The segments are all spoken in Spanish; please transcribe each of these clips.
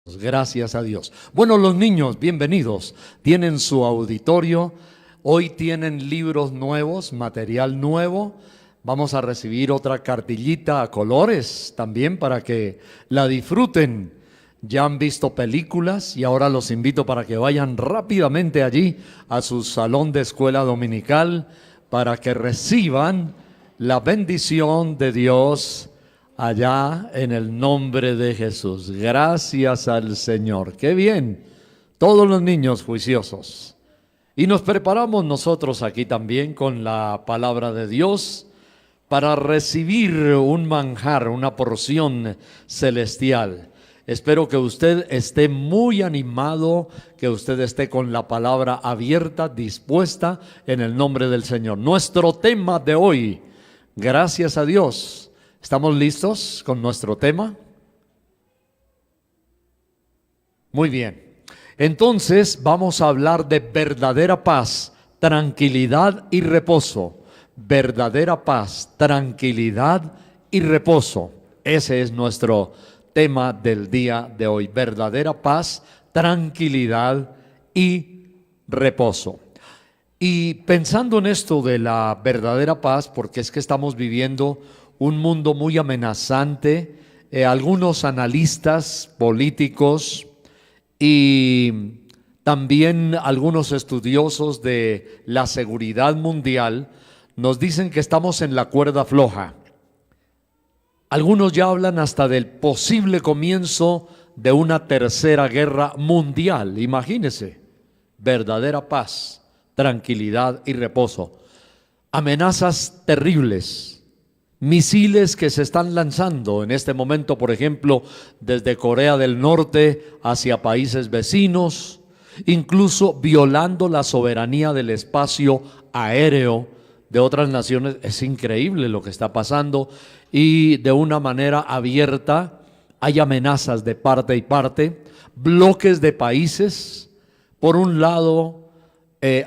Gracias a Dios. Bueno, los niños, bienvenidos. Tienen su auditorio. Hoy tienen libros nuevos, material nuevo. Vamos a recibir otra cartillita a colores también para que la disfruten. Ya han visto películas y ahora los invito para que vayan rápidamente allí a su salón de escuela dominical para que reciban la bendición de Dios allá en el nombre de Jesús. Gracias al Señor. ¡Qué bien! Todos los niños juiciosos. Y nos preparamos nosotros aquí también con la palabra de Dios para recibir un manjar, una porción celestial. Espero que usted esté muy animado, que usted esté con la palabra abierta, dispuesta en el nombre del Señor. Nuestro tema de hoy, gracias a Dios. ¿Estamos listos con nuestro tema? Muy bien. Entonces vamos a hablar de verdadera paz, tranquilidad y reposo. Verdadera paz, tranquilidad y reposo. Ese es nuestro tema del día de hoy. Verdadera paz, tranquilidad y reposo. Y pensando en esto de la verdadera paz, porque es que estamos viviendo un mundo muy amenazante, algunos analistas políticos y también algunos estudiosos de la seguridad mundial nos dicen que estamos en la cuerda floja. Algunos ya hablan hasta del posible comienzo de una tercera guerra mundial. Imagínense, verdadera paz, tranquilidad y reposo. Amenazas terribles. Misiles que se están lanzando en este momento, por ejemplo, desde Corea del Norte hacia países vecinos, incluso violando la soberanía del espacio aéreo de otras naciones. Es increíble lo que está pasando y de una manera abierta hay amenazas de parte y parte, bloques de países, por un lado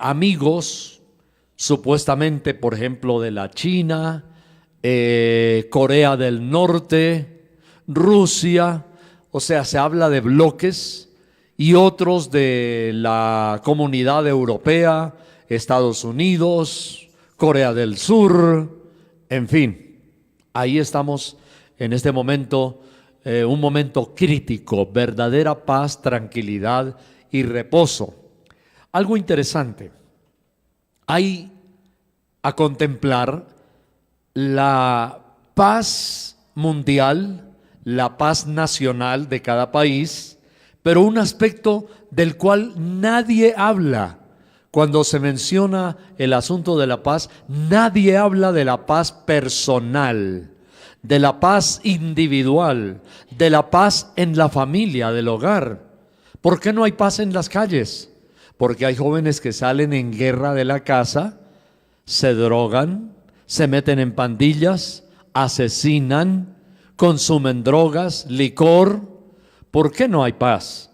amigos, supuestamente, por ejemplo, de la China, Corea del Norte, Rusia, o sea, se habla de bloques, y otros de la Comunidad Europea, Estados Unidos, Corea del Sur, en fin, ahí estamos en este momento, un momento crítico, verdadera paz, tranquilidad y reposo. Algo interesante, hay a contemplar la paz mundial, la paz nacional de cada país, pero un aspecto del cual nadie habla. Cuando se menciona el asunto de la paz, nadie habla de la paz personal, de la paz individual, de la paz en la familia, del hogar. ¿Por qué no hay paz en las calles? Porque hay jóvenes que salen en guerra de la casa, se drogan, se meten en pandillas, asesinan, consumen drogas, licor. ¿Por qué no hay paz?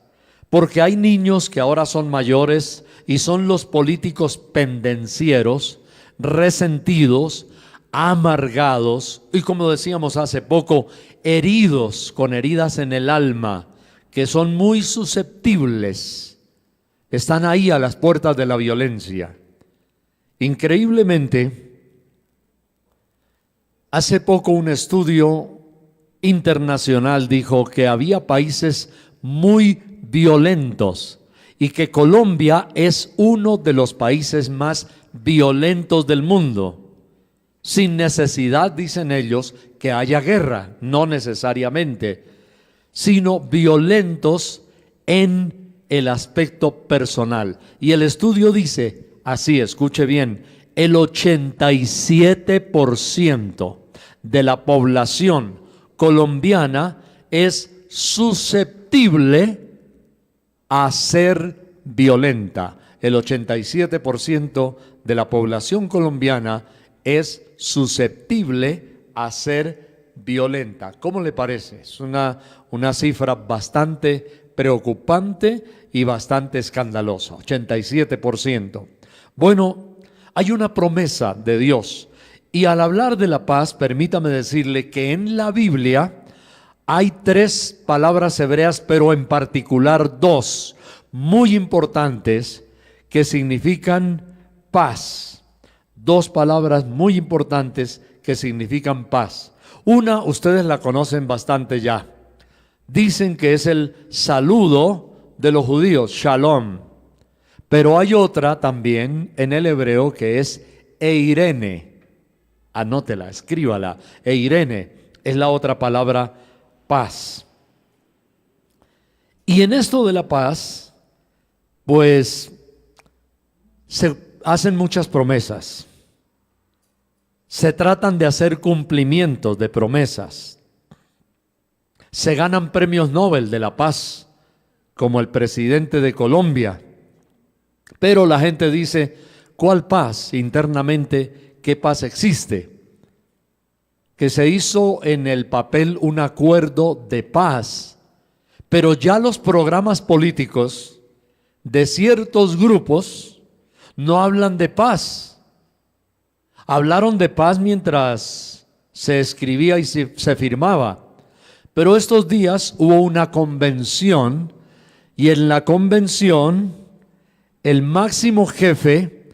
Porque hay niños que ahora son mayores y son los políticos pendencieros, resentidos, amargados y, como decíamos hace poco, heridos con heridas en el alma, que son muy susceptibles. Están ahí a las puertas de la violencia. Increíblemente, hace poco un estudio internacional dijo que había países muy violentos y que Colombia es uno de los países más violentos del mundo, sin necesidad, dicen ellos, que haya guerra, no necesariamente, sino violentos en el aspecto personal. Y el estudio dice así, escuche bien, el 87% de la población colombiana es susceptible a ser violenta. El 87% de la población colombiana es susceptible a ser violenta. ¿Cómo le parece? Es una cifra bastante preocupante y bastante escandalosa, 87%. Bueno, hay una promesa de Dios. Y al hablar de la paz, permítame decirle que en la Biblia Hay 3 palabras hebreas, pero en particular 2 muy importantes que significan paz. 2 palabras muy importantes que significan paz. Una, ustedes la conocen bastante ya. Dicen que es el saludo de los judíos, shalom. Pero hay otra también en el hebreo que es eirene. Anótela, escríbala. Eirene es la otra palabra, paz. Y en esto de la paz, pues se hacen muchas promesas. Se tratan de hacer cumplimientos de promesas. Se ganan premios Nobel de la paz, como el presidente de Colombia. Pero la gente dice, ¿cuál paz? Internamente, ¿qué paz existe? Que se hizo en el papel un acuerdo de paz, pero ya los programas políticos de ciertos grupos no hablan de paz. Hablaron de paz mientras se escribía y se firmaba. Pero estos días hubo una convención y en la convención el máximo jefe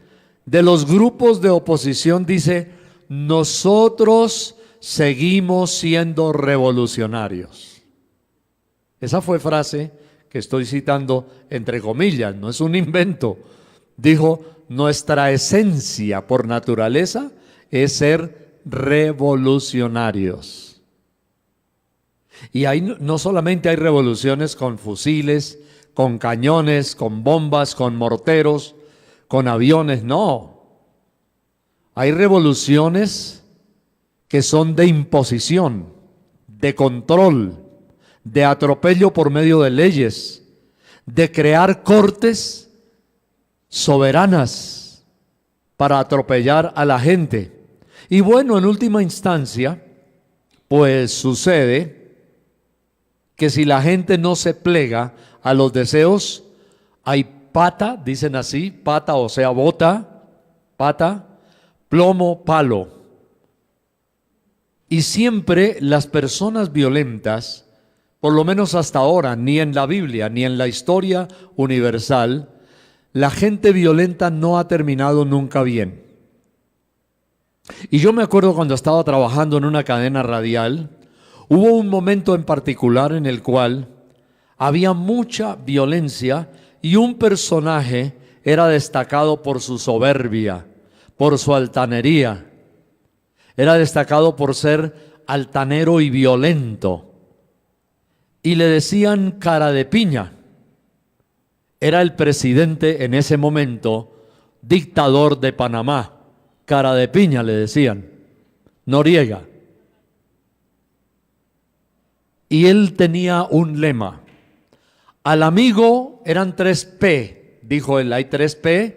de los grupos de oposición dice, nosotros seguimos siendo revolucionarios. Esa fue frase que estoy citando entre comillas, no es un invento. Dijo, nuestra esencia por naturaleza es ser revolucionarios. Y ahí no solamente hay revoluciones con fusiles, con cañones, con bombas, con morteros, con aviones, no. Hay revoluciones que son de imposición, de control, de atropello por medio de leyes, de crear cortes soberanas para atropellar a la gente. Y bueno, en última instancia, pues sucede que si la gente no se plega a los deseos, hay pata, dicen así, pata, o sea, bota, pata, plomo, palo. Y siempre las personas violentas, por lo menos hasta ahora, ni en la Biblia, ni en la historia universal, la gente violenta no ha terminado nunca bien. Y yo me acuerdo cuando estaba trabajando en una cadena radial, hubo un momento en particular en el cual había mucha violencia y un personaje era destacado por su soberbia, por su altanería. Era destacado por ser altanero y violento. Y le decían cara de piña. Era el presidente en ese momento, dictador de Panamá. Cara de piña le decían, Noriega. Y él tenía un lema. Al amigo eran 3P, dijo él, hay 3P.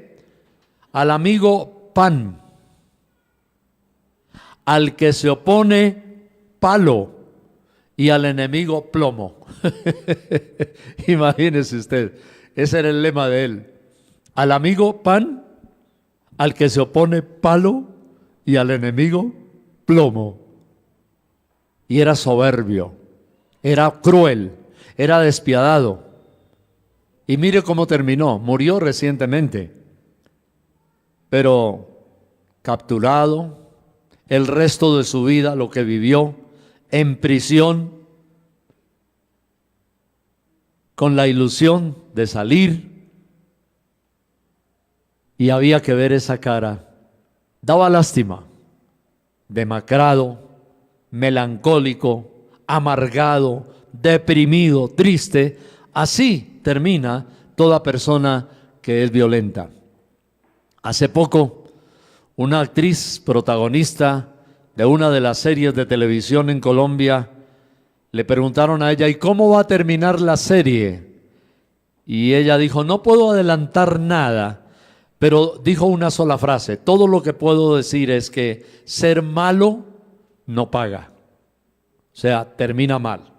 Al amigo pan. Al que se opone palo. Y al enemigo plomo. Imagínese usted, ese era el lema de él. Al amigo pan, al que se opone palo y al enemigo plomo. Y era soberbio, era cruel, era despiadado. Y mire cómo terminó, murió recientemente, pero capturado, el resto de su vida, lo que vivió, en prisión, con la ilusión de salir, y había que ver esa cara. Daba lástima, demacrado, melancólico, amargado, deprimido, triste. Así termina toda persona que es violenta. Hace poco, una actriz protagonista de una de las series de televisión en Colombia, le preguntaron a ella, ¿y cómo va a terminar la serie? Y ella dijo, no puedo adelantar nada, pero dijo una sola frase, todo lo que puedo decir es que ser malo no paga, o sea, termina mal.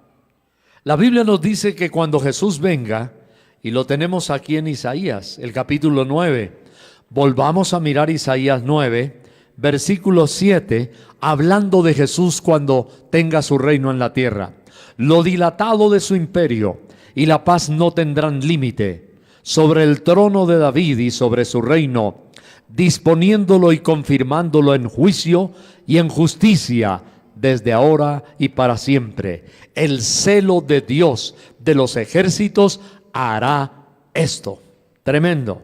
La Biblia nos dice que cuando Jesús venga, y lo tenemos aquí en Isaías, el capítulo 9, volvamos a mirar Isaías 9, versículo 7, hablando de Jesús cuando tenga su reino en la tierra. lo dilatado de su imperio y la paz no tendrán límite sobre el trono de David y sobre su reino, disponiéndolo y confirmándolo en juicio y en justicia desde ahora y para siempre. El celo de Dios de los ejércitos hará esto. Tremendo.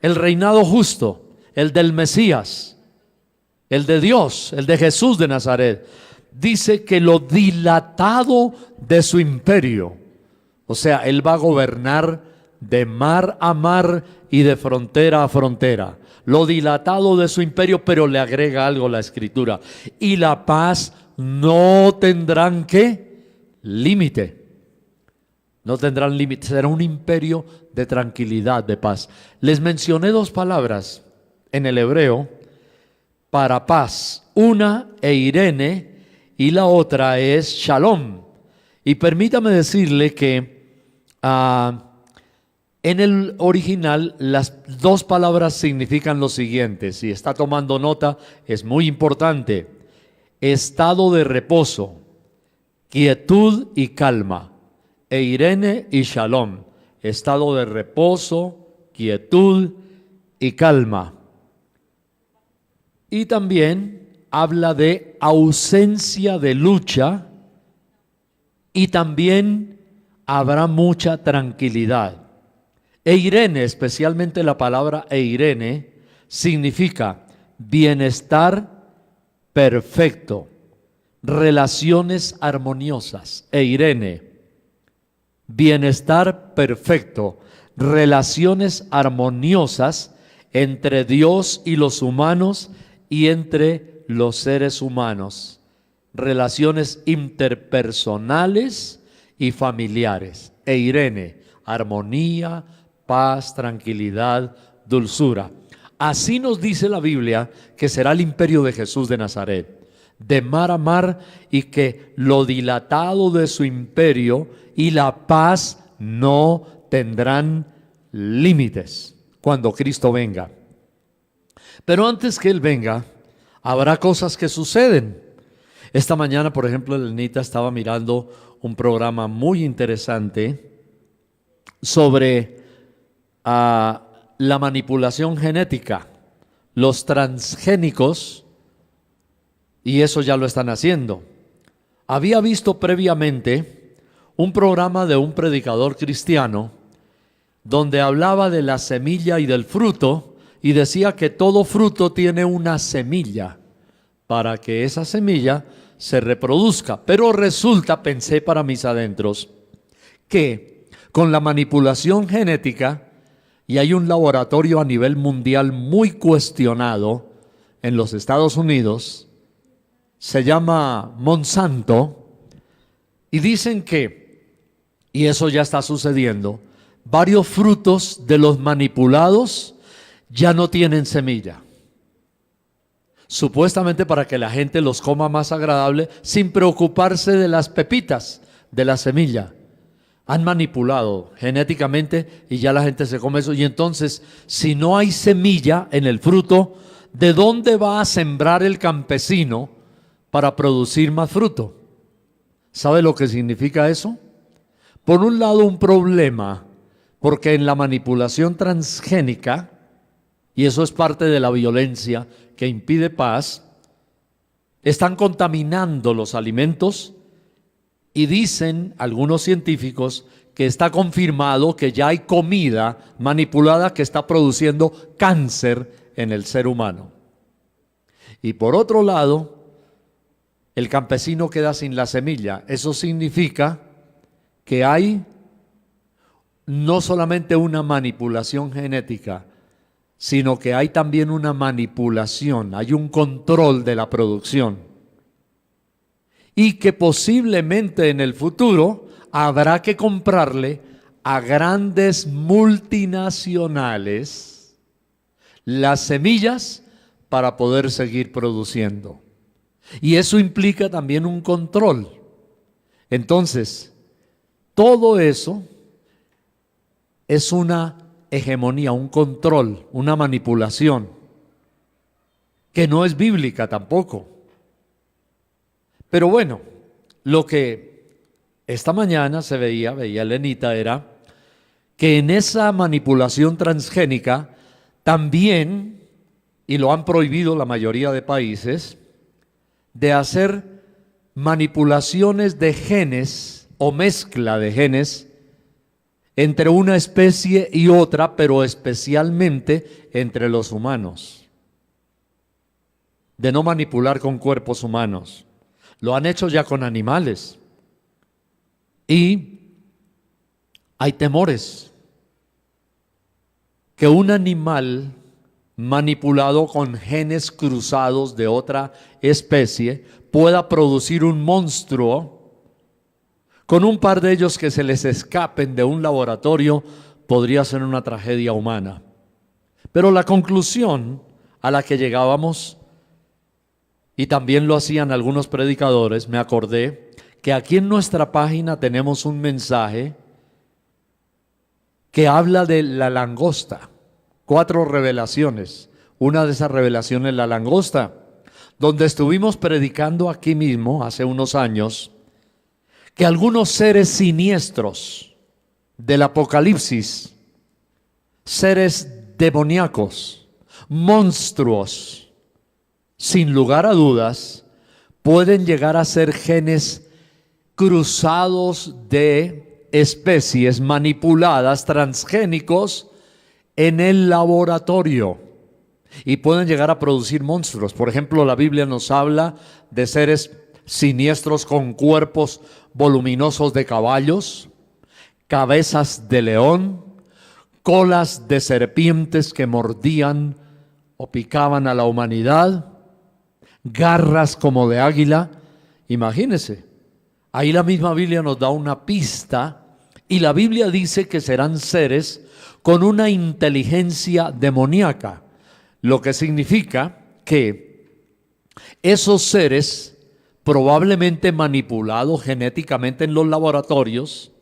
El reinado justo, el del Mesías, el de Dios, el de Jesús de Nazaret, dice que lo dilatado de su imperio, o sea, Él va a gobernar de mar a mar y de frontera a frontera. Lo dilatado de su imperio, pero le agrega algo la Escritura. Y la paz no tendrán ¿qué? Límite. No tendrán límite. Será un imperio de tranquilidad, de paz. Les mencioné dos palabras en el hebreo para paz. Una, eirene, y la otra es shalom. Y permítame decirle que en el original las dos palabras significan lo siguiente. Si está tomando nota, es muy importante. Estado de reposo, quietud y calma. Eirene y shalom. Estado de reposo, quietud y calma. Y también habla de ausencia de lucha y también habrá mucha tranquilidad. Eirene, especialmente la palabra eirene, significa bienestar perfecto, relaciones armoniosas. Eirene, bienestar perfecto, relaciones armoniosas entre Dios y los humanos y entre los seres humanos, relaciones interpersonales y familiares. Eirene, armonía, paz, tranquilidad, dulzura. Así nos dice la Biblia que será el imperio de Jesús de Nazaret, de mar a mar, y que lo dilatado de su imperio y la paz no tendrán límites cuando Cristo venga. Pero antes que Él venga, habrá cosas que suceden. Esta mañana, por ejemplo, Elenita estaba mirando un programa muy interesante sobre la manipulación genética, los transgénicos, y eso ya lo están haciendo. Había visto previamente un programa de un predicador cristiano donde hablaba de la semilla y del fruto, y decía que todo fruto tiene una semilla para que esa semilla se reproduzca. Pero resulta, pensé para mis adentros, que con la manipulación genética, y hay un laboratorio a nivel mundial muy cuestionado en los Estados Unidos, se llama Monsanto, y dicen que, y eso ya está sucediendo, varios frutos de los manipulados ya no tienen semilla. Supuestamente para que la gente los coma más agradable sin preocuparse de las pepitas, de la semilla. Han manipulado genéticamente y ya la gente se come eso. Y entonces, si no hay semilla en el fruto, ¿de dónde va a sembrar el campesino para producir más fruto? ¿Sabe lo que significa eso? Por un lado, un problema, porque en la manipulación transgénica, y eso es parte de la violencia que impide paz, están contaminando los alimentos, y dicen algunos científicos que está confirmado que ya hay comida manipulada que está produciendo cáncer en el ser humano. Y por otro lado, el campesino queda sin la semilla. Eso significa que hay no solamente una manipulación genética, sino que hay también una manipulación, hay un control de la producción. Y que posiblemente en el futuro habrá que comprarle a grandes multinacionales las semillas para poder seguir produciendo. Y eso implica también un control. Entonces, todo eso es una hegemonía, un control, una manipulación, que no es bíblica tampoco. Pero bueno, lo que esta mañana veía Elenita, era que en esa manipulación transgénica también, y lo han prohibido la mayoría de países, de hacer manipulaciones de genes o mezcla de genes entre una especie y otra, pero especialmente entre los humanos, de no manipular con cuerpos humanos. Lo han hecho ya con animales y hay temores que un animal manipulado con genes cruzados de otra especie pueda producir un monstruo. Con un par de ellos que se les escapen de un laboratorio podría ser una tragedia humana. Pero la conclusión a la que llegábamos, y también lo hacían algunos predicadores, me acordé que aquí en nuestra página tenemos un mensaje que habla de la langosta. 4 revelaciones. Una de esas revelaciones, la langosta, donde estuvimos predicando aquí mismo hace unos años, que algunos seres siniestros del Apocalipsis, seres demoníacos, monstruos, sin lugar a dudas, pueden llegar a ser genes cruzados de especies manipuladas, transgénicos, en el laboratorio, y pueden llegar a producir monstruos. Por ejemplo, la Biblia nos habla de seres siniestros con cuerpos voluminosos de caballos, cabezas de león, colas de serpientes que mordían o picaban a la humanidad, garras como de águila. Imagínense, ahí la misma Biblia nos da una pista, y la Biblia dice que serán seres con una inteligencia demoníaca, lo que significa que esos seres, probablemente manipulados genéticamente en los laboratorios,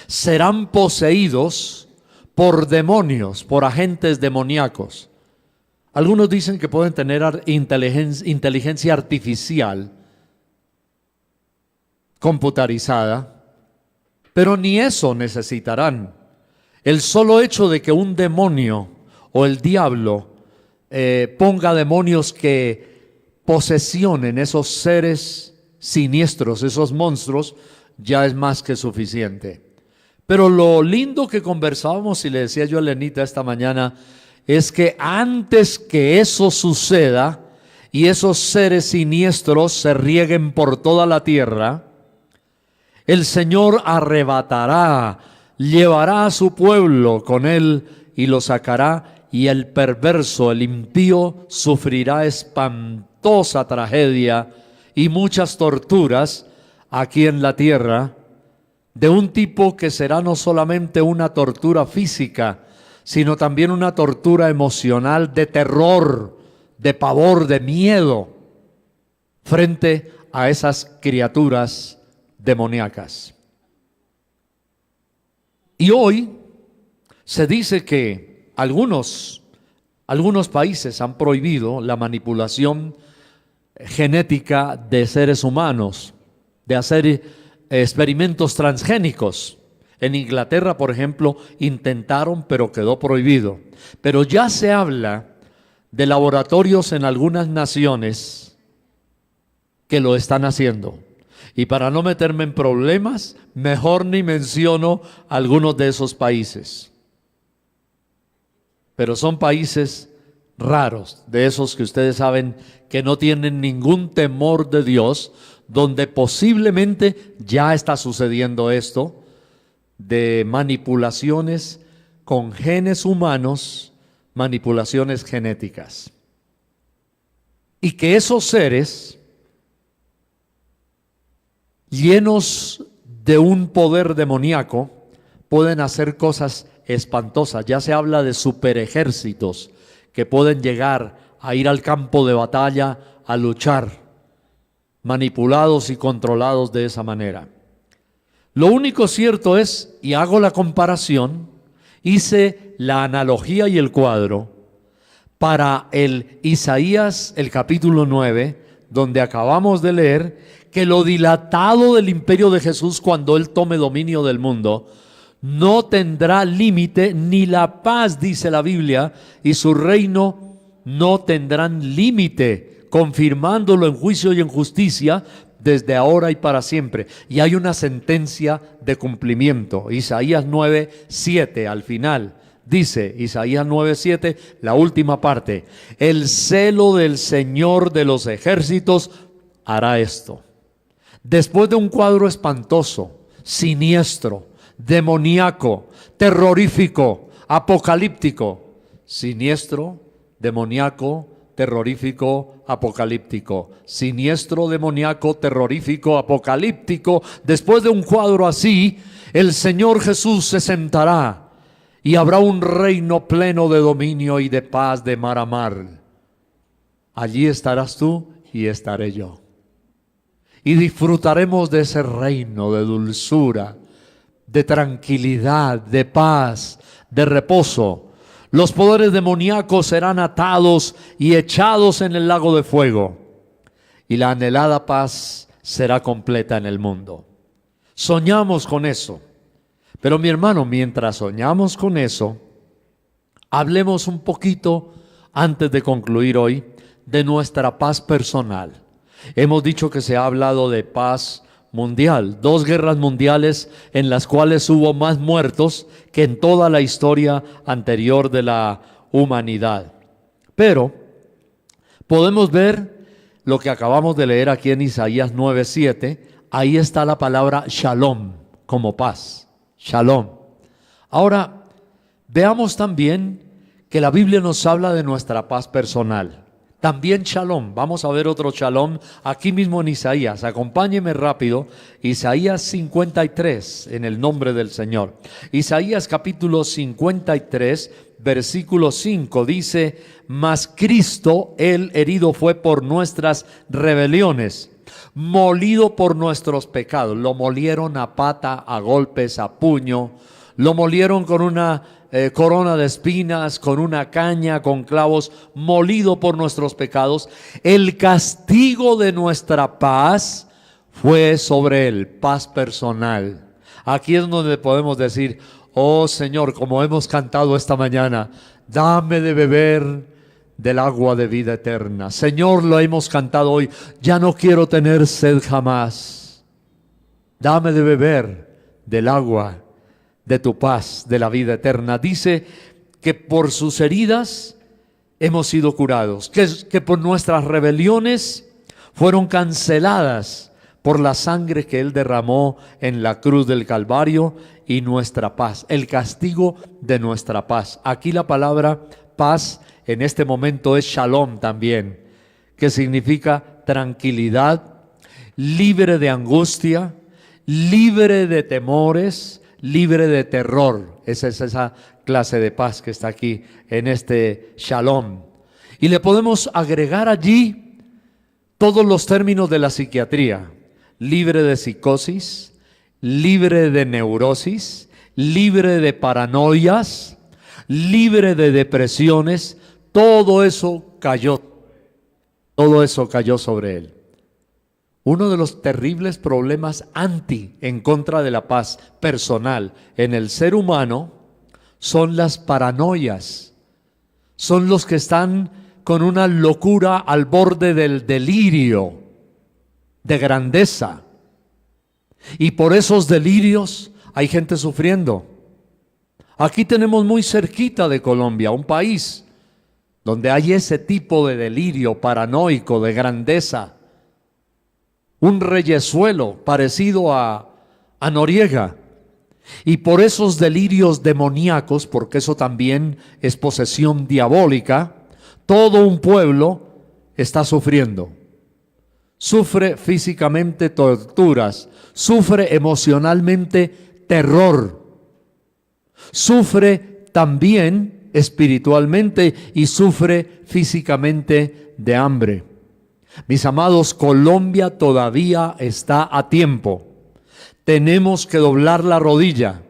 serán poseídos por demonios, por agentes demoníacos. Algunos dicen que pueden tener inteligencia artificial, computarizada, pero ni eso necesitarán. El solo hecho de que un demonio o el diablo ponga demonios que posesionen esos seres siniestros, esos monstruos, ya es más que suficiente. Pero lo lindo que conversábamos, y le decía yo a Elenita esta mañana, es que antes que eso suceda y esos seres siniestros se rieguen por toda la tierra, el Señor arrebatará, llevará a su pueblo con él y lo sacará, y el perverso, el impío, sufrirá espantosa tragedia y muchas torturas aquí en la tierra, de un tipo que será no solamente una tortura física, sino también una tortura emocional de terror, de pavor, de miedo, frente a esas criaturas demoníacas. Y hoy se dice que algunos países han prohibido la manipulación genética de seres humanos, de hacer experimentos transgénicos. En Inglaterra, por ejemplo, intentaron, pero quedó prohibido. Pero ya se habla de laboratorios en algunas naciones que lo están haciendo. Y para no meterme en problemas, mejor ni menciono algunos de esos países. Pero son países raros, de esos que ustedes saben que no tienen ningún temor de Dios, donde posiblemente ya está sucediendo esto, de manipulaciones con genes humanos, manipulaciones genéticas. Y que esos seres, llenos de un poder demoníaco, pueden hacer cosas espantosas. Ya se habla de superejércitos que pueden llegar a ir al campo de batalla a luchar, manipulados y controlados de esa manera. Lo único cierto es, y hago la comparación, hice la analogía y el cuadro para el Isaías, el capítulo 9, donde acabamos de leer que lo dilatado del imperio de Jesús cuando Él tome dominio del mundo no tendrá límite, ni la paz, dice la Biblia, y su reino no tendrán límite, confirmándolo en juicio y en justicia desde ahora y para siempre. Y hay una sentencia de cumplimiento. Isaías 9:7 al final. Dice Isaías 9:7, la última parte: el celo del Señor de los ejércitos hará esto. Después de un cuadro espantoso, siniestro, demoníaco, terrorífico, apocalíptico, siniestro, demoníaco, terrorífico, apocalíptico, siniestro, demoníaco, terrorífico, apocalíptico. Después de un cuadro así, el Señor Jesús se sentará y habrá un reino pleno de dominio y de paz de mar a mar. Allí estarás tú y estaré yo. Y disfrutaremos de ese reino de dulzura, de tranquilidad, de paz, de reposo. Los poderes demoníacos serán atados y echados en el lago de fuego, y la anhelada paz será completa en el mundo. Soñamos con eso. Pero mi hermano, mientras soñamos con eso, hablemos un poquito, antes de concluir hoy, de nuestra paz personal. Hemos dicho que se ha hablado de paz mundial, 2 guerras mundiales en las cuales hubo más muertos que en toda la historia anterior de la humanidad. Pero podemos ver lo que acabamos de leer aquí en Isaías 9:7, ahí está la palabra shalom, como paz, shalom. Ahora, veamos también que la Biblia nos habla de nuestra paz personal. También shalom, vamos a ver otro shalom aquí mismo en Isaías. Acompáñeme rápido, Isaías 53, en el nombre del Señor. Isaías capítulo 53, versículo 5, dice: mas Cristo, Él herido fue por nuestras rebeliones, molido por nuestros pecados. Lo molieron a pata, a golpes, a puño, lo molieron con una corona de espinas, con una caña, con clavos, molido por nuestros pecados. El castigo de nuestra paz fue sobre él, paz personal. Aquí es donde podemos decir: oh Señor, como hemos cantado esta mañana, dame de beber del agua de vida eterna. Señor, lo hemos cantado hoy, ya no quiero tener sed jamás. Dame de beber del agua de tu paz, de la vida eterna. Dice que por sus heridas hemos sido curados, que por nuestras rebeliones fueron canceladas por la sangre que Él derramó en la cruz del Calvario, y nuestra paz, el castigo de nuestra paz. Aquí la palabra paz en este momento es shalom también, que significa tranquilidad, libre de angustia, libre de temores, libre de terror. Esa es esa clase de paz que está aquí en este shalom. Y le podemos agregar allí todos los términos de la psiquiatría: libre de psicosis, libre de neurosis, libre de paranoias, libre de depresiones. Todo eso cayó sobre él. Uno de los terribles problemas en contra de la paz personal en el ser humano son las paranoias. Son los que están con una locura al borde del delirio de grandeza. Y por esos delirios hay gente sufriendo. Aquí tenemos muy cerquita de Colombia un país donde hay ese tipo de delirio paranoico de grandeza. Un reyesuelo parecido a Noriega. Y por esos delirios demoníacos, porque eso también es posesión diabólica, todo un pueblo está sufriendo. Sufre físicamente torturas, sufre emocionalmente terror, sufre también espiritualmente y sufre físicamente de hambre. Mis amados, Colombia todavía está a tiempo. Tenemos que doblar la rodilla,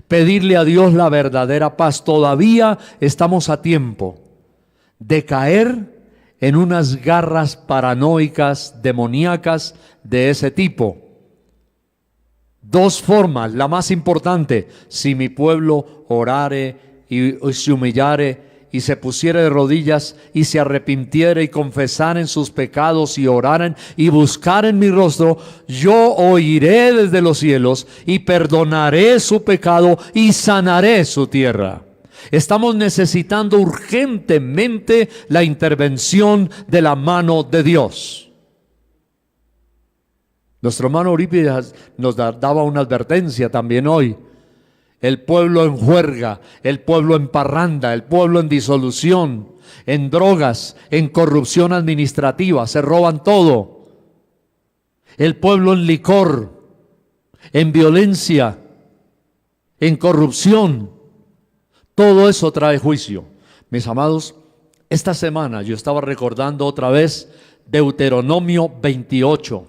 pedirle a Dios la verdadera paz. Todavía estamos a tiempo de caer en unas garras paranoicas, demoníacas de ese tipo. Dos formas, la más importante: si mi pueblo orare y se humillare y se pusiere de rodillas y se arrepintiere y confesaren sus pecados y oraren y buscaren mi rostro, yo oiré desde los cielos y perdonaré su pecado y sanaré su tierra. Estamos necesitando urgentemente la intervención de la mano de Dios. Nuestro hermano Eurípides nos daba una advertencia también hoy. El pueblo en juerga, el pueblo en parranda, el pueblo en disolución, en drogas, en corrupción administrativa, se roban todo. El pueblo en licor, en violencia, en corrupción. Todo eso trae juicio. Mis amados, esta semana yo estaba recordando otra vez Deuteronomio 28,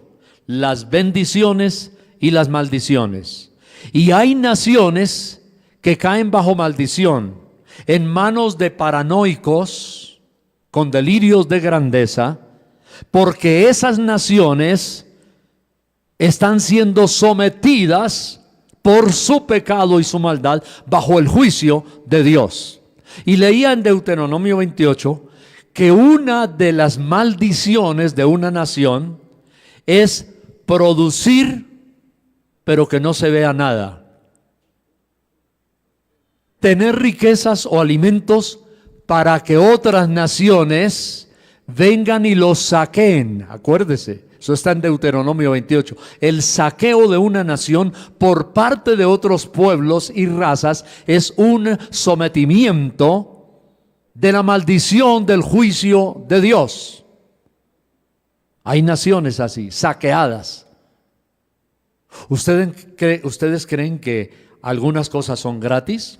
las bendiciones y las maldiciones. Y hay naciones que caen bajo maldición en manos de paranoicos con delirios de grandeza, porque esas naciones están siendo sometidas por su pecado y su maldad bajo el juicio de Dios. Y leía en Deuteronomio 28 que una de las maldiciones de una nación es producir pero que no se vea nada. Tener riquezas o alimentos para que otras naciones vengan y los saqueen. Acuérdese, eso está en Deuteronomio 28. El saqueo de una nación por parte de otros pueblos y razas es un sometimiento de la maldición del juicio de Dios. Hay naciones así, saqueadas. ¿Ustedes creen que algunas cosas son gratis?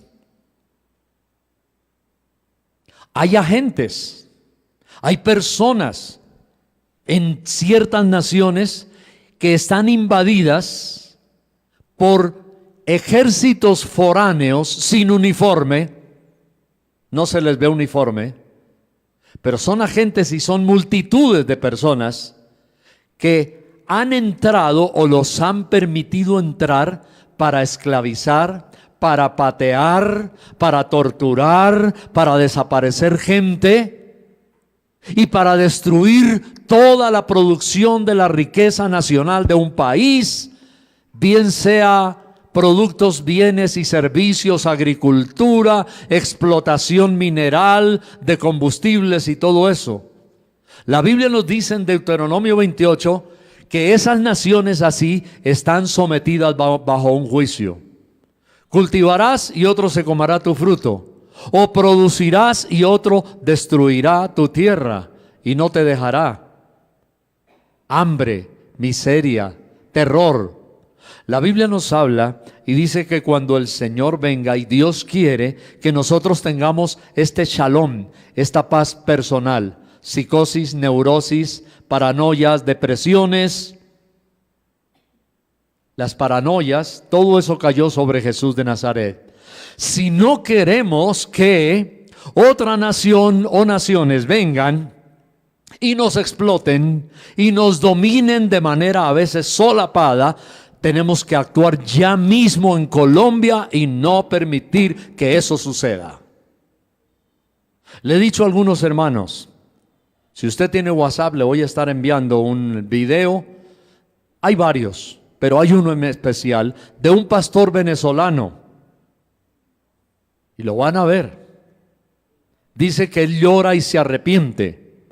Hay agentes, hay personas en ciertas naciones que están invadidas por ejércitos foráneos sin uniforme. No se les ve uniforme, pero son agentes y son multitudes de personas que han entrado o los han permitido entrar para esclavizar, para patear, para torturar, para desaparecer gente y para destruir toda la producción de la riqueza nacional de un país, bien sea productos, bienes y servicios, agricultura, explotación mineral, de combustibles y todo eso. La Biblia nos dice en Deuteronomio 28 que esas naciones así están sometidas bajo un juicio. Cultivarás y otro se comerá tu fruto, o producirás y otro destruirá tu tierra y no te dejará. Hambre, miseria, terror. La Biblia nos habla y dice que cuando el Señor venga, y Dios quiere que nosotros tengamos este shalom, esta paz personal, psicosis, neurosis, paranoias, depresiones, las paranoias, todo eso cayó sobre Jesús de Nazaret. Si no queremos que otra nación o naciones vengan y nos exploten y nos dominen de manera a veces solapada, tenemos que actuar ya mismo en Colombia y no permitir que eso suceda. Le he dicho a algunos hermanos, si usted tiene WhatsApp, le voy a estar enviando un video. Hay varios, pero hay uno en especial de un pastor venezolano. Y lo van a ver. Dice que él llora y se arrepiente,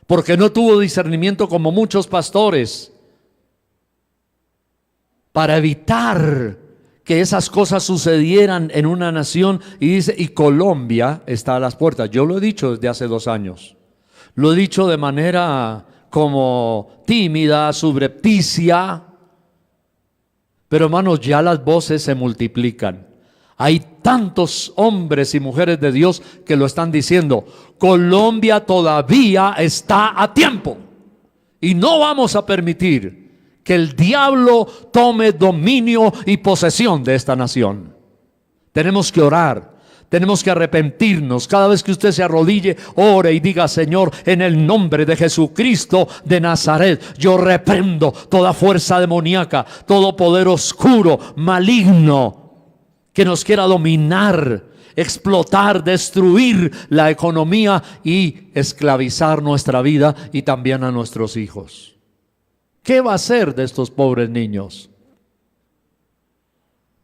porque no tuvo discernimiento como muchos pastores, para evitar que esas cosas sucedieran en una nación. Y dice, y Colombia está a las puertas. Yo lo he dicho desde hace 2 años. Lo he dicho de manera como tímida, subrepticia, pero hermanos, ya las voces se multiplican. Hay tantos hombres y mujeres de Dios que lo están diciendo. Colombia todavía está a tiempo y no vamos a permitir que el diablo tome dominio y posesión de esta nación. Tenemos que orar, Tenemos que arrepentirnos. Cada vez que usted se arrodille, ore y diga: Señor, en el nombre de Jesucristo de Nazaret, yo reprendo toda fuerza demoníaca, todo poder oscuro, maligno, que nos quiera dominar, explotar, destruir la economía y esclavizar nuestra vida y también a nuestros hijos. ¿Qué va a hacer de estos pobres niños?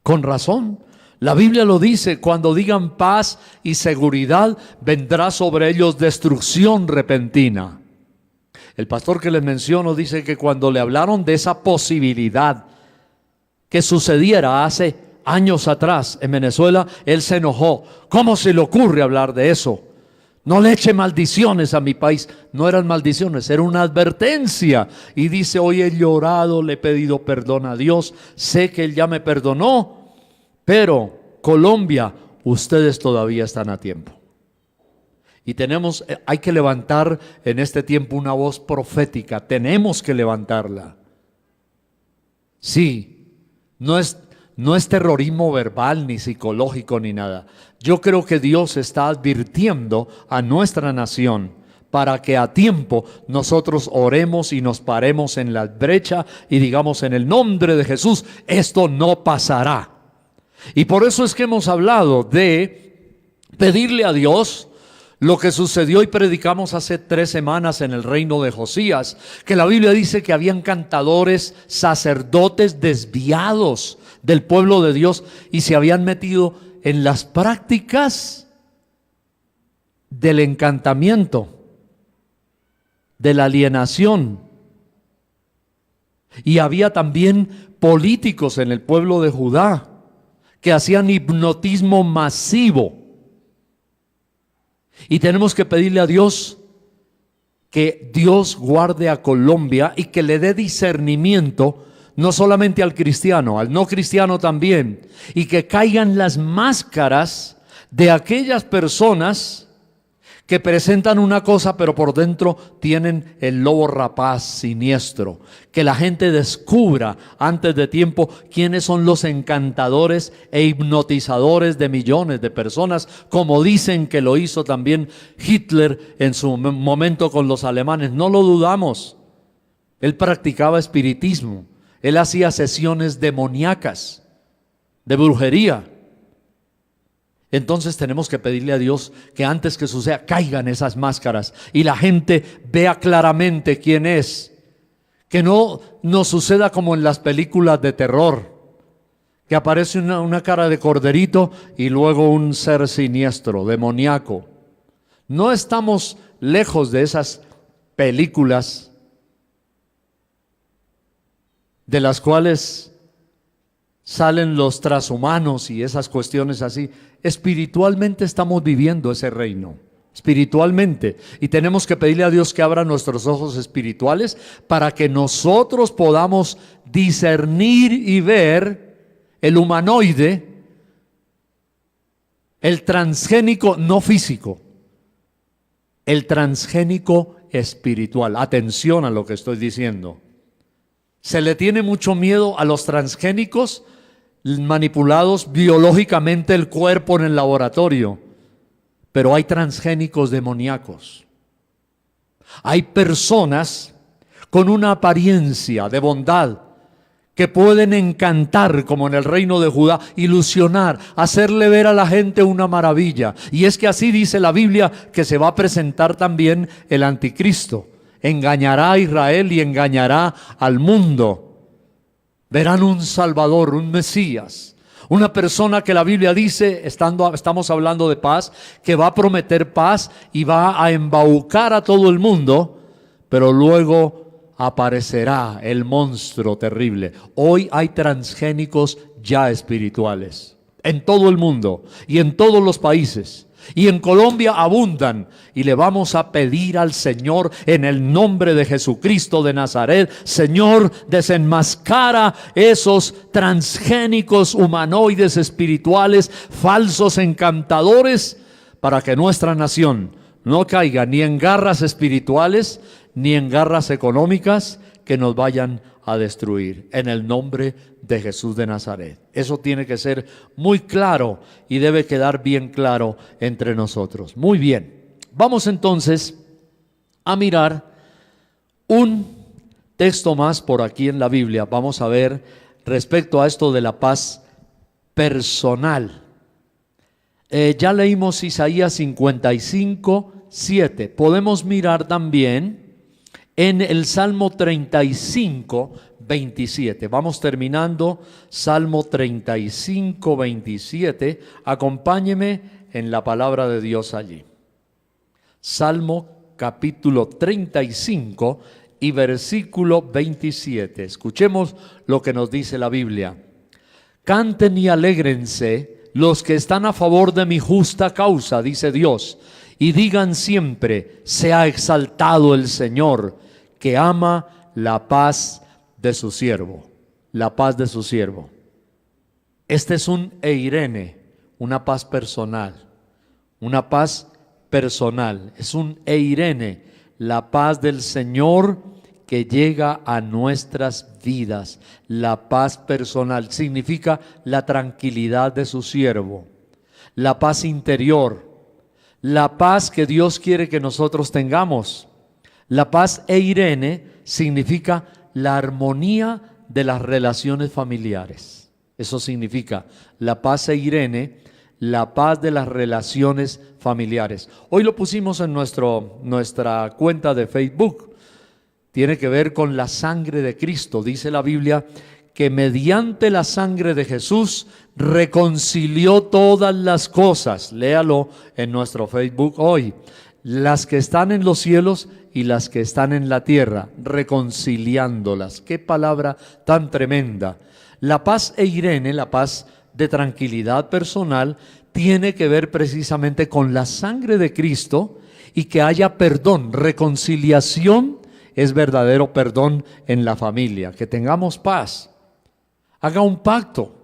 Con razón, la Biblia lo dice: cuando digan paz y seguridad, vendrá sobre ellos destrucción repentina. El pastor que les menciono dice que cuando le hablaron de esa posibilidad que sucediera hace años atrás en Venezuela, él se enojó. ¿Cómo se le ocurre hablar de eso? No le eche maldiciones a mi país. No eran maldiciones, era una advertencia. Y dice: hoy he llorado, le he pedido perdón a Dios, sé que Él ya me perdonó, pero Colombia, ustedes todavía están a tiempo. Y hay que levantar en este tiempo una voz profética. Tenemos que levantarla. Sí, no es terrorismo verbal, ni psicológico, ni nada. Yo creo que Dios está advirtiendo a nuestra nación para que a tiempo nosotros oremos y nos paremos en la brecha y digamos: en el nombre de Jesús, esto no pasará. Y por eso es que hemos hablado de pedirle a Dios lo que sucedió y predicamos hace 3 semanas en el reino de Josías, que la Biblia dice que habían cantadores, sacerdotes desviados del pueblo de Dios y se habían metido en las prácticas del encantamiento, de la alienación. Y había también políticos en el pueblo de Judá que hacían hipnotismo masivo. Y tenemos que pedirle a Dios que Dios guarde a Colombia y que le dé discernimiento, no solamente al cristiano, al no cristiano también, y que caigan las máscaras de aquellas personas que presentan una cosa pero por dentro tienen el lobo rapaz siniestro. Que la gente descubra antes de tiempo quiénes son los encantadores e hipnotizadores de millones de personas, como dicen que lo hizo también Hitler en su momento con los alemanes. No lo dudamos. Él practicaba espiritismo, él hacía sesiones demoníacas, de brujería. Entonces tenemos que pedirle a Dios que antes que suceda caigan esas máscaras y la gente vea claramente quién es. Que no nos suceda como en las películas de terror, que aparece una cara de corderito y luego un ser siniestro, demoníaco. No estamos lejos de esas películas de las cuales salen los transhumanos y esas cuestiones así. Espiritualmente estamos viviendo ese reino, espiritualmente, y tenemos que pedirle a Dios que abra nuestros ojos espirituales para que nosotros podamos discernir y ver el humanoide, el transgénico no físico, el transgénico espiritual. Atención a lo que estoy diciendo. Se le tiene mucho miedo a los transgénicos manipulados biológicamente el cuerpo en el laboratorio, pero hay transgénicos demoníacos. Hay personas con una apariencia de bondad que pueden encantar, como en el reino de Judá, ilusionar, hacerle ver a la gente una maravilla. Y es que así dice la Biblia que se va a presentar también el anticristo. Engañará a Israel y engañará al mundo. Verán un Salvador, un Mesías, una persona que la Biblia dice, estamos hablando de paz, que va a prometer paz y va a embaucar a todo el mundo, pero luego aparecerá el monstruo terrible. Hoy hay transgénicos ya espirituales en todo el mundo y en todos los países. Y en Colombia abundan, y le vamos a pedir al Señor en el nombre de Jesucristo de Nazaret: Señor, desenmascara esos transgénicos humanoides espirituales, falsos encantadores, para que nuestra nación no caiga ni en garras espirituales ni en garras económicas que nos vayan a destruir en el nombre de Jesús de Nazaret. Eso tiene que ser muy claro y debe quedar bien claro entre nosotros. Muy bien, vamos entonces a mirar un texto más por aquí en la Biblia. Vamos a ver respecto a esto de la paz personal. Ya leímos Isaías 55, 7. Podemos mirar también en el Salmo 35, 27. Vamos terminando Salmo 35, 27. Acompáñeme en la palabra de Dios allí. Salmo capítulo 35 y versículo 27. Escuchemos lo que nos dice la Biblia. Canten y alégrense los que están a favor de mi justa causa, dice Dios, y digan siempre, sea exaltado el Señor, que ama la paz de su siervo. La paz de su siervo. Este es un eirene, una paz personal. Una paz personal. Es un eirene, la paz del Señor que llega a nuestras vidas. La paz personal significa la tranquilidad de su siervo, la paz interior, la paz que Dios quiere que nosotros tengamos. La paz eirene significa la armonía de las relaciones familiares. Eso significa la paz eirene, la paz de las relaciones familiares. Hoy lo pusimos en nuestra cuenta de Facebook. Tiene que ver con la sangre de Cristo. Dice la Biblia que mediante la sangre de Jesús reconcilió todas las cosas. Léalo en nuestro Facebook hoy. Las que están en los cielos y las que están en la tierra, reconciliándolas. Qué palabra tan tremenda. La paz eirene, la paz de tranquilidad personal, tiene que ver precisamente con la sangre de Cristo y que haya perdón, reconciliación. Es verdadero perdón en la familia, que tengamos paz. Haga un pacto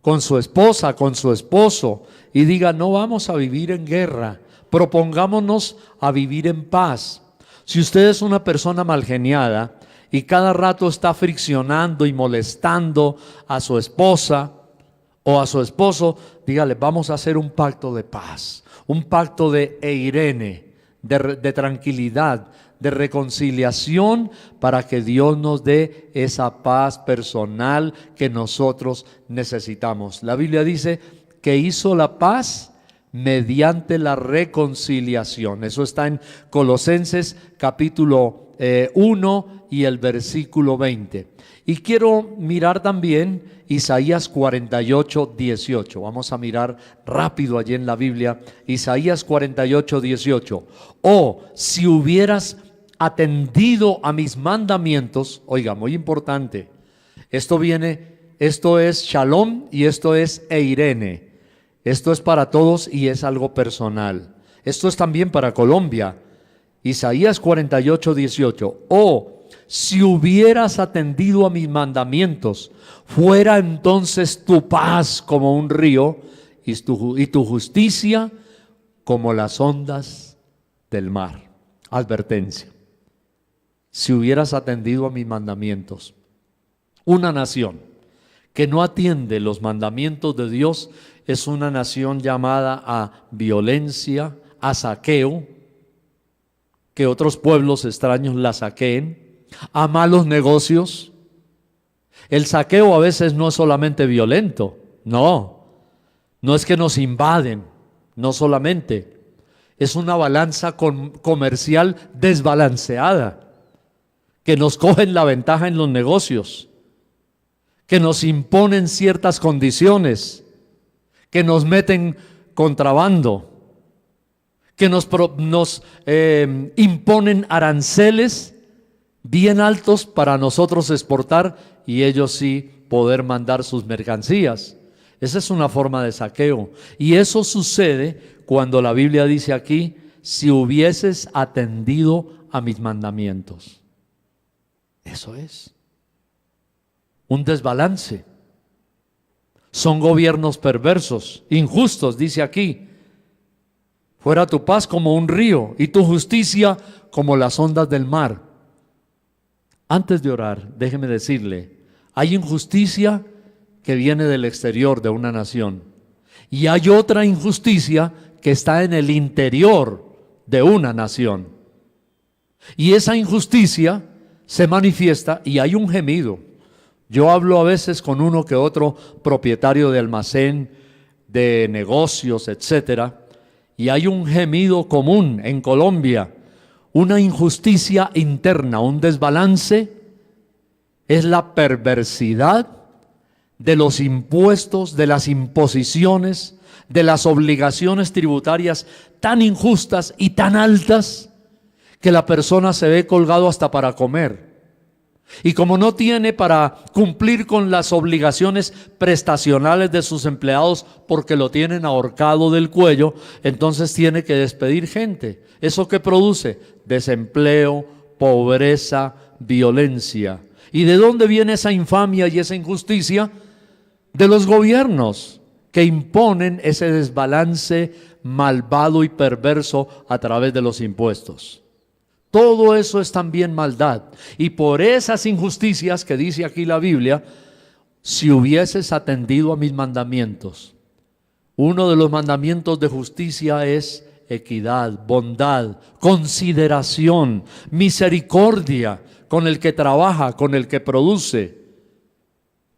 con su esposa, con su esposo y diga, no vamos a vivir en guerra, propongámonos a vivir en paz. Si usted es una persona malgeniada y cada rato está friccionando y molestando a su esposa o a su esposo, dígale, vamos a hacer un pacto de paz, un pacto de eirene, de tranquilidad, de reconciliación, para que Dios nos dé esa paz personal que nosotros necesitamos. La Biblia dice que hizo la paz mediante la reconciliación. Eso está en Colosenses capítulo 1 y el versículo 20. Y quiero mirar también Isaías 48, 18. Vamos a mirar rápido allí en la Biblia. Isaías 48, 18. Oh, si hubieras atendido a mis mandamientos. Oiga, muy importante. Esto es shalom y esto es eirene. Esto es para todos y es algo personal. Esto es también para Colombia. Isaías 48, 18. Oh, si hubieras atendido a mis mandamientos, fuera entonces tu paz como un río y tu justicia como las ondas del mar. Advertencia. Si hubieras atendido a mis mandamientos. Una nación que no atiende los mandamientos de Dios es una nación llamada a violencia, a saqueo, que otros pueblos extraños la saqueen, a malos negocios. El saqueo a veces no es solamente violento, no es que nos invaden, no solamente, es una balanza comercial desbalanceada, que nos cogen la ventaja en los negocios, que nos imponen ciertas condiciones, que nos meten contrabando, que nos imponen aranceles bien altos para nosotros exportar y ellos sí poder mandar sus mercancías. Esa es una forma de saqueo. Y eso sucede cuando la Biblia dice aquí, si hubieses atendido a mis mandamientos. Eso es un desbalance. Son gobiernos perversos, injustos, dice aquí. Fuera tu paz como un río y tu justicia como las ondas del mar. Antes de orar, déjeme decirle, hay injusticia que viene del exterior de una nación y hay otra injusticia que está en el interior de una nación. Y esa injusticia se manifiesta y hay un gemido. Yo hablo a veces con uno que otro propietario de almacén, de negocios, etcétera, y hay un gemido común en Colombia, una injusticia interna, un desbalance, es la perversidad de los impuestos, de las imposiciones, de las obligaciones tributarias tan injustas y tan altas que la persona se ve colgado hasta para comer. Y como no tiene para cumplir con las obligaciones prestacionales de sus empleados porque lo tienen ahorcado del cuello, entonces tiene que despedir gente. ¿Eso qué produce? Desempleo, pobreza, violencia. ¿Y de dónde viene esa infamia y esa injusticia? De los gobiernos que imponen ese desbalance malvado y perverso a través de los impuestos. Todo eso es también maldad. Y por esas injusticias que dice aquí la Biblia, si hubieses atendido a mis mandamientos, uno de los mandamientos de justicia es equidad, bondad, consideración, misericordia con el que trabaja, con el que produce.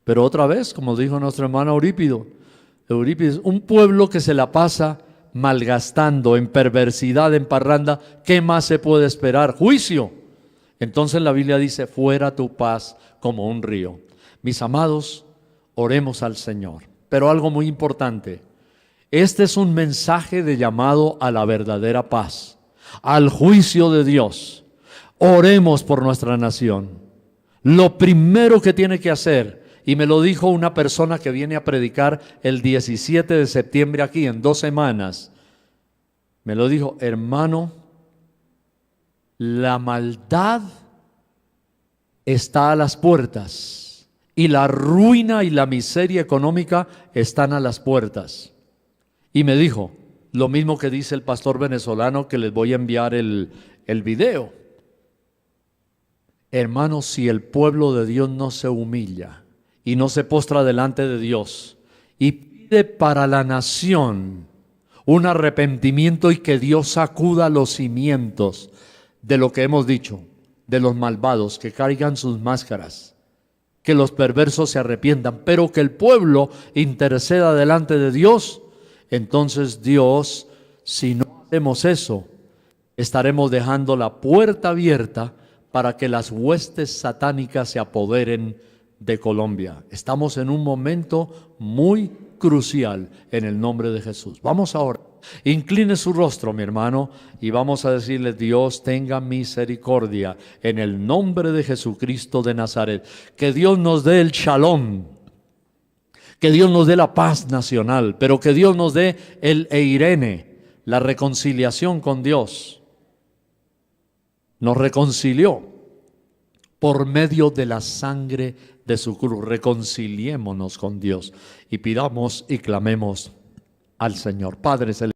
Pero otra vez, como dijo nuestro hermano Eurípides, un pueblo que se la pasa malgastando en perversidad, en parranda, ¿qué más se puede esperar? Juicio. Entonces la Biblia dice, fuera tu paz como un río. Mis amados, oremos al Señor. Pero algo muy importante, este es un mensaje de llamado a la verdadera paz, al juicio de Dios. Oremos por nuestra nación. Lo primero que tiene que hacer, y me lo dijo una persona que viene a predicar el 17 de septiembre aquí, en 2 semanas. Me lo dijo, hermano, la maldad está a las puertas y la ruina y la miseria económica están a las puertas. Y me dijo, lo mismo que dice el pastor venezolano que les voy a enviar el video. Hermano, si el pueblo de Dios no se humilla y no se postra delante de Dios y pide para la nación un arrepentimiento y que Dios sacuda los cimientos de lo que hemos dicho, de los malvados, que caigan sus máscaras, que los perversos se arrepientan, pero que el pueblo interceda delante de Dios, entonces Dios, si no hacemos eso, estaremos dejando la puerta abierta para que las huestes satánicas se apoderen de Colombia. Estamos en un momento muy crucial en el nombre de Jesús. Vamos ahora, incline su rostro, mi hermano, y vamos a decirle, Dios tenga misericordia en el nombre de Jesucristo de Nazaret. Que Dios nos dé el shalom, que Dios nos dé la paz nacional, pero que Dios nos dé el eirene, la reconciliación con Dios. Nos reconcilió por medio de la sangre de su cruz. Reconciliémonos con Dios y pidamos y clamemos al Señor. Padre celestial.